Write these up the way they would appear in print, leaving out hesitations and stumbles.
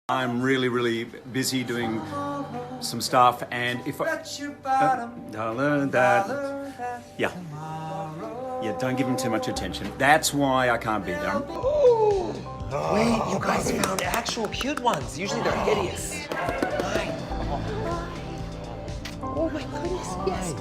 I'm really busy doing some stuff, and if I don't give him too much attention. That's why I can't be there. Wait, you guys found actual cute ones. Usually they're hideous. Oh my goodness, yes.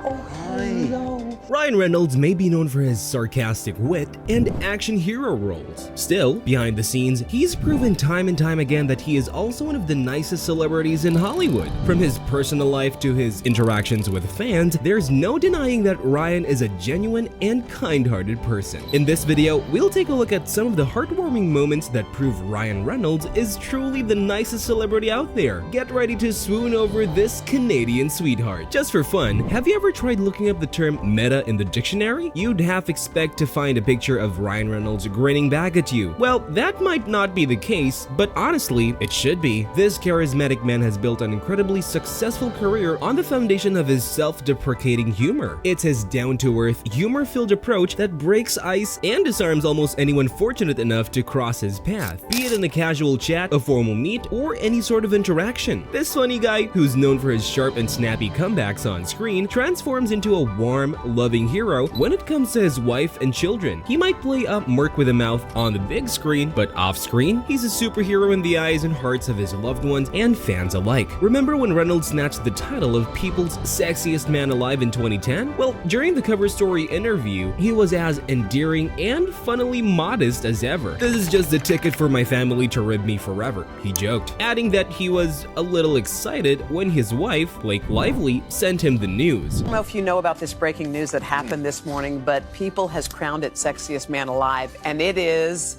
Oh, hello. Ryan Reynolds may be known for his sarcastic wit and action hero roles. Still, behind the scenes, he's proven time and time again that he is also one of the nicest celebrities in Hollywood. From his personal life to his interactions with fans, there's no denying that Ryan is a genuine and kind-hearted person. In this video, we'll take a look at some of the heartwarming moments that prove Ryan Reynolds is truly the nicest celebrity out there. Get ready to swoon over this Canadian sweetheart. Just for fun, have you ever tried looking up the term meta in the dictionary? You'd half expect to find a picture of Ryan Reynolds grinning back at you. Well, that might not be the case, but honestly, it should be. This charismatic man has built an incredibly successful career on the foundation of his self-deprecating humor. It's his down-to-earth, humor-filled approach that breaks ice and disarms almost anyone fortunate enough to cross his path, be it in a casual chat, a formal meet, or any sort of interaction. This funny guy, who's known for his sharp and snappy comebacks on screen, transforms into a warm, loving hero when it comes to his wife and children. He might play a merc with a mouth on the big screen, but off screen, he's a superhero in the eyes and hearts of his loved ones and fans alike. Remember when Reynolds snatched the title of People's Sexiest Man Alive in 2010? Well, during the cover story interview, he was as endearing and funnily modest as ever. "This is just a ticket for my family to rib me forever," he joked, adding that he was a little excited when his wife, Blake Lively, sent him the news. I don't know if you know about this breaking news that happened this morning, but People has crowned it Sexiest Man Alive, and it is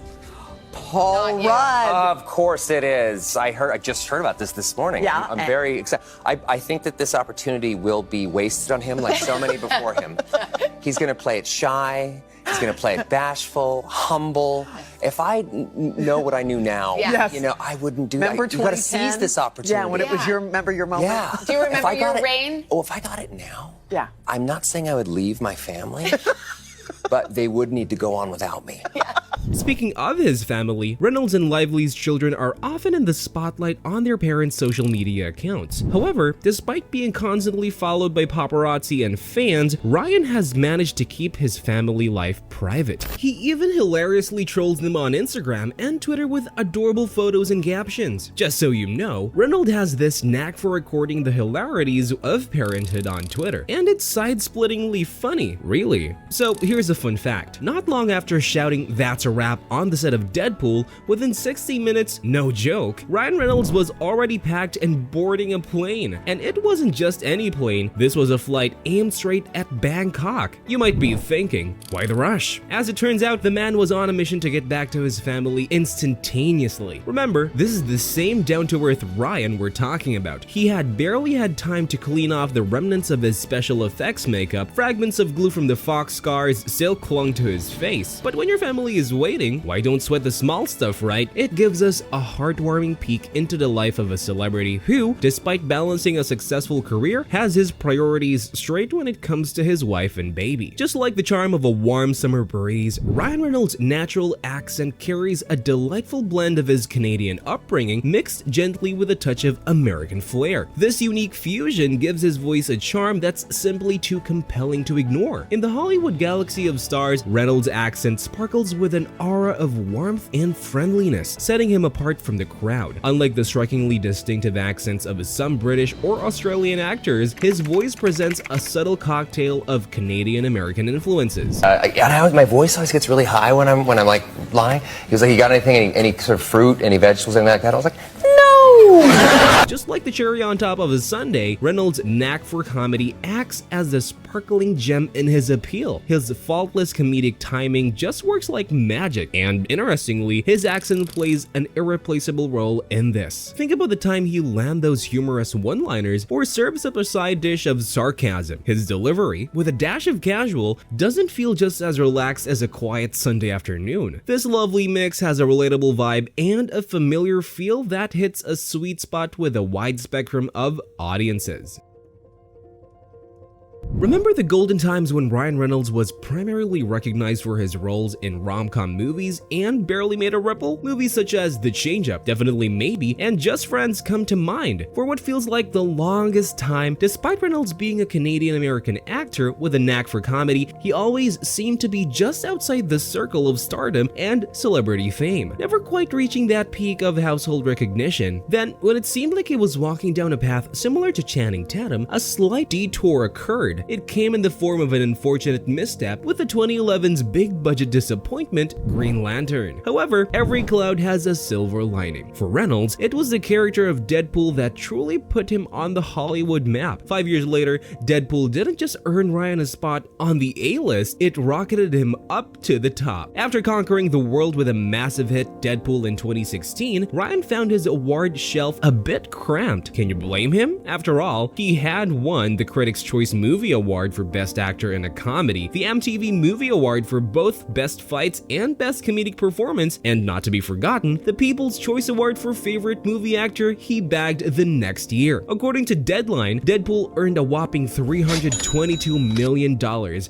Paul Rudd. Of course it is. I just heard about this morning. Yeah, I'm very excited. I think that this opportunity will be wasted on him like so many before him. He's going to play it shy. He's going to play it bashful, humble. If I know what I knew now, Yes. you know, I wouldn't do Remember that. You got to seize this opportunity. Yeah, when it was your moment? Yeah. Do you remember your reign? Oh, if I got it now, Yeah. I'm not saying I would leave my family, but they would need to go on without me. Speaking of his family, Reynolds and Lively's children are often in the spotlight on their parents' social media accounts. However, despite being constantly followed by paparazzi and fans, Ryan has managed to keep his family life private. He even hilariously trolls them on Instagram and Twitter with adorable photos and captions. Just so you know, Reynolds has this knack for recording the hilarities of parenthood on Twitter, and it's side-splittingly funny, really. So here's a fun fact. Not long after shouting "That's a wrap" on the set of Deadpool, within 60 minutes, no joke, Ryan Reynolds was already packed and boarding a plane. And it wasn't just any plane, this was a flight aimed straight at Bangkok. You might be thinking, why the rush? As it turns out, the man was on a mission to get back to his family instantaneously. Remember, this is the same down-to-earth Ryan we're talking about. He had barely had time to clean off the remnants of his special effects makeup, fragments of glue from the fox scars still clung to his face. But when your family is waiting, why don't sweat the small stuff, right? It gives us a heartwarming peek into the life of a celebrity who, despite balancing a successful career, has his priorities straight when it comes to his wife and baby. Just like the charm of a warm summer breeze, Ryan Reynolds' natural accent carries a delightful blend of his Canadian upbringing mixed gently with a touch of American flair. This unique fusion gives his voice a charm that's simply too compelling to ignore. In the Hollywood galaxy of stars, Reynolds' accent sparkles with an aura of warmth and friendliness, setting him apart from the crowd. Unlike the strikingly distinctive accents of some British or Australian actors, his voice presents a subtle cocktail of Canadian-American influences. My voice always gets really high when I'm like lying. He was like, "You got anything, any sort of fruit, any vegetables, anything like that?" I was like, "No." Just like the cherry on top of a sundae, Reynolds' knack for comedy acts as the sparkling gem in his appeal. His faultless comedic timing just works like magic, and interestingly, his accent plays an irreplaceable role in this. Think about the time he lands those humorous one-liners or serves up a side dish of sarcasm. His delivery, with a dash of casual, doesn't feel just as relaxed as a quiet Sunday afternoon. This lovely mix has a relatable vibe and a familiar feel that hits a sweet spot with a wide spectrum of audiences. Remember the golden times when Ryan Reynolds was primarily recognized for his roles in rom-com movies and barely made a ripple? Movies such as The Change-Up, Definitely Maybe, and Just Friends come to mind. For what feels like the longest time, despite Reynolds being a Canadian-American actor with a knack for comedy, he always seemed to be just outside the circle of stardom and celebrity fame, never quite reaching that peak of household recognition. Then, when it seemed like he was walking down a path similar to Channing Tatum, a slight detour occurred. It came in the form of an unfortunate misstep with the 2011's big-budget disappointment, Green Lantern. However, every cloud has a silver lining. For Reynolds, it was the character of Deadpool that truly put him on the Hollywood map. 5 years later, Deadpool didn't just earn Ryan a spot on the A-list, it rocketed him up to the top. After conquering the world with a massive hit, Deadpool, in 2016, Ryan found his award shelf a bit cramped. Can you blame him? After all, he had won the Critics' Choice Movie Award for Best Actor in a Comedy, the MTV Movie Award for both Best Fights and Best Comedic Performance, and not to be forgotten, the People's Choice Award for Favorite Movie Actor he bagged the next year. According to Deadline, Deadpool earned a whopping $322 million,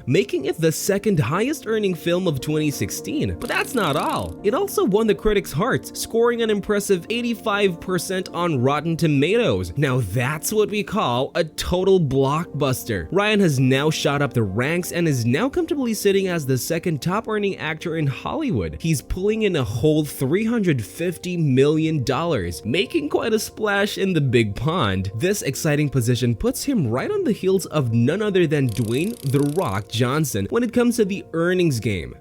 making it the second highest earning film of 2016. But that's not all. It also won the critics' hearts, scoring an impressive 85% on Rotten Tomatoes. Now that's what we call a total blockbuster. Ryan has now shot up the ranks and is now comfortably sitting as the second top earning actor in Hollywood. He's pulling in a whole $350 million, making quite a splash in the big pond. This exciting position puts him right on the heels of none other than Dwayne "The Rock" Johnson when it comes to the earnings game.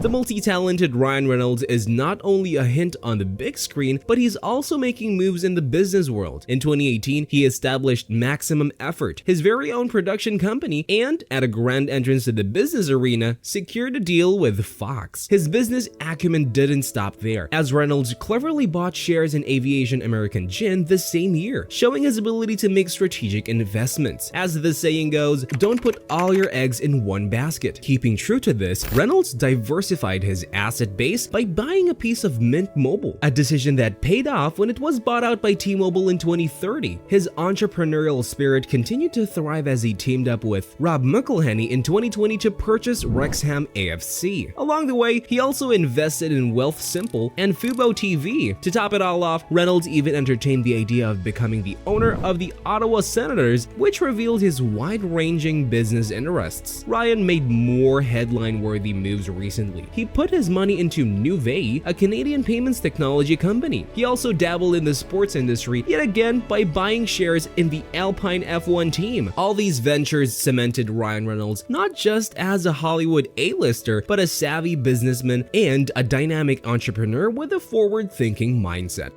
The multi-talented Ryan Reynolds is not only a hint on the big screen, but he's also making moves in the business world. In 2018, he established Maximum Effort, his very own production company, and at a grand entrance to the business arena, secured a deal with Fox. His business acumen didn't stop there, as Reynolds cleverly bought shares in Aviation American Gin the same year, showing his ability to make strategic investments. As the saying goes, don't put all your eggs in one basket. Keeping true to this, Reynolds diversified his asset base by buying a piece of Mint Mobile, a decision that paid off when it was bought out by T-Mobile in 2030. His entrepreneurial spirit continued to thrive as he teamed up with Rob McElhenney in 2020 to purchase Wrexham AFC. Along the way, he also invested in Wealthsimple and Fubo TV. To top it all off, Reynolds even entertained the idea of becoming the owner of the Ottawa Senators, which revealed his wide-ranging business interests. Ryan made more headline-worthy moves recently. He put his money into Nuvei, a Canadian payments technology company. He also dabbled in the sports industry, yet again by buying shares in the Alpine F1 team. All these ventures cemented Ryan Reynolds not just as a Hollywood A-lister, but a savvy businessman and a dynamic entrepreneur with a forward-thinking mindset.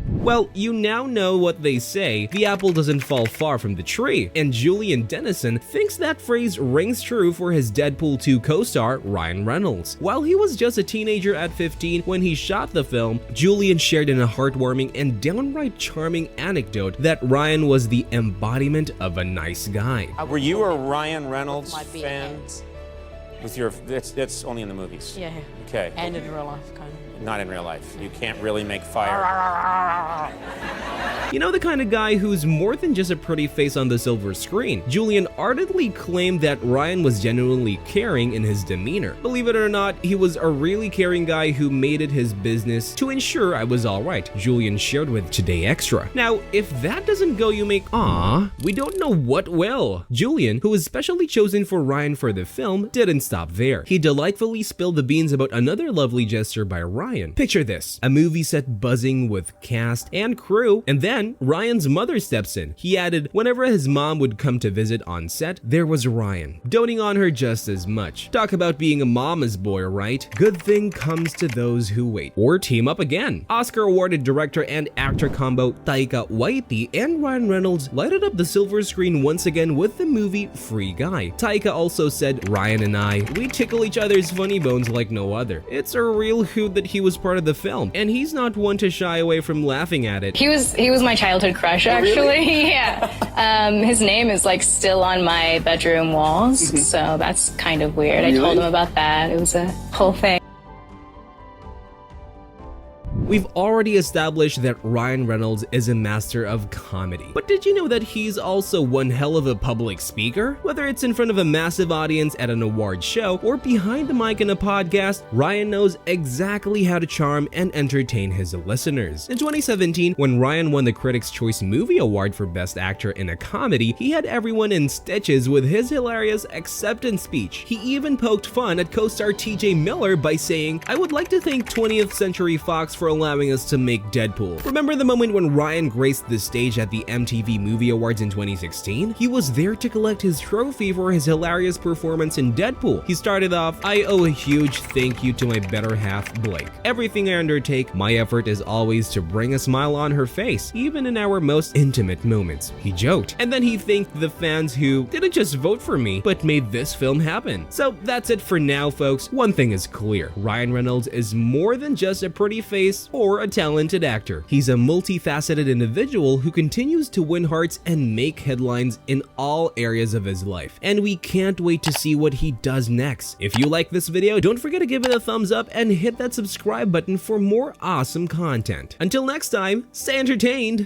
Well, you now know what they say, the apple doesn't fall far from the tree, and Julian Dennison thinks that phrase rings true for his Deadpool 2 co-star, Ryan Reynolds. While he was just a teenager at 15 when he shot the film, Julian shared in a heartwarming and downright charming anecdote that Ryan was the embodiment of a nice guy. Were you a Ryan Reynolds Might be fan? hands. With your, that's only in the movies. Yeah. Okay. And in real life, kind of. Not in real life. You can't really make fire. You know, the kind of guy who's more than just a pretty face on the silver screen. Julian ardently claimed that Ryan was genuinely caring in his demeanor. Believe it or not, he was a really caring guy who made it his business to ensure I was alright, Julian shared with Today Extra. Now, if that doesn't go you make "Aww," we don't know what will. Julian, who was specially chosen for Ryan for the film, didn't stop there. He delightfully spilled the beans about another lovely gesture by Ryan. Picture this, a movie set buzzing with cast and crew, and then Ryan's mother steps in. He added, whenever his mom would come to visit on set, there was Ryan, doting on her just as much. Talk about being a mama's boy, right? Good thing comes to those who wait. Or team up again. Oscar-awarded director and actor combo Taika Waititi and Ryan Reynolds lighted up the silver screen once again with the movie Free Guy. Taika also said, Ryan and I, we tickle each other's funny bones like no other. It's a real hoot that he was part of the film, and he's not one to shy away from laughing at it. He was my childhood crush, actually. Really? Yeah. His name is like still on my bedroom walls, so that's kind of weird. Really? I told him about that. It was a whole thing. We've already established that Ryan Reynolds is a master of comedy. But did you know that he's also one hell of a public speaker? Whether it's in front of a massive audience at an award show or behind the mic in a podcast, Ryan knows exactly how to charm and entertain his listeners. In 2017, when Ryan won the Critics' Choice Movie Award for Best Actor in a Comedy, he had everyone in stitches with his hilarious acceptance speech. He even poked fun at co-star TJ Miller by saying, "I would like to thank 20th Century Fox for allowing us to make Deadpool." Remember the moment when Ryan graced the stage at the MTV Movie Awards in 2016? He was there to collect his trophy for his hilarious performance in Deadpool. He started off, "I owe a huge thank you to my better half, Blake. Everything I undertake, my effort is always to bring a smile on her face, even in our most intimate moments," he joked. And then he thanked the fans who didn't just vote for me, but made this film happen. So that's it for now, folks. One thing is clear: Ryan Reynolds is more than just a pretty face or a talented actor. He's a multifaceted individual who continues to win hearts and make headlines in all areas of his life. And we can't wait to see what he does next. If you like this video, don't forget to give it a thumbs up and hit that subscribe button for more awesome content. Until next time, stay entertained.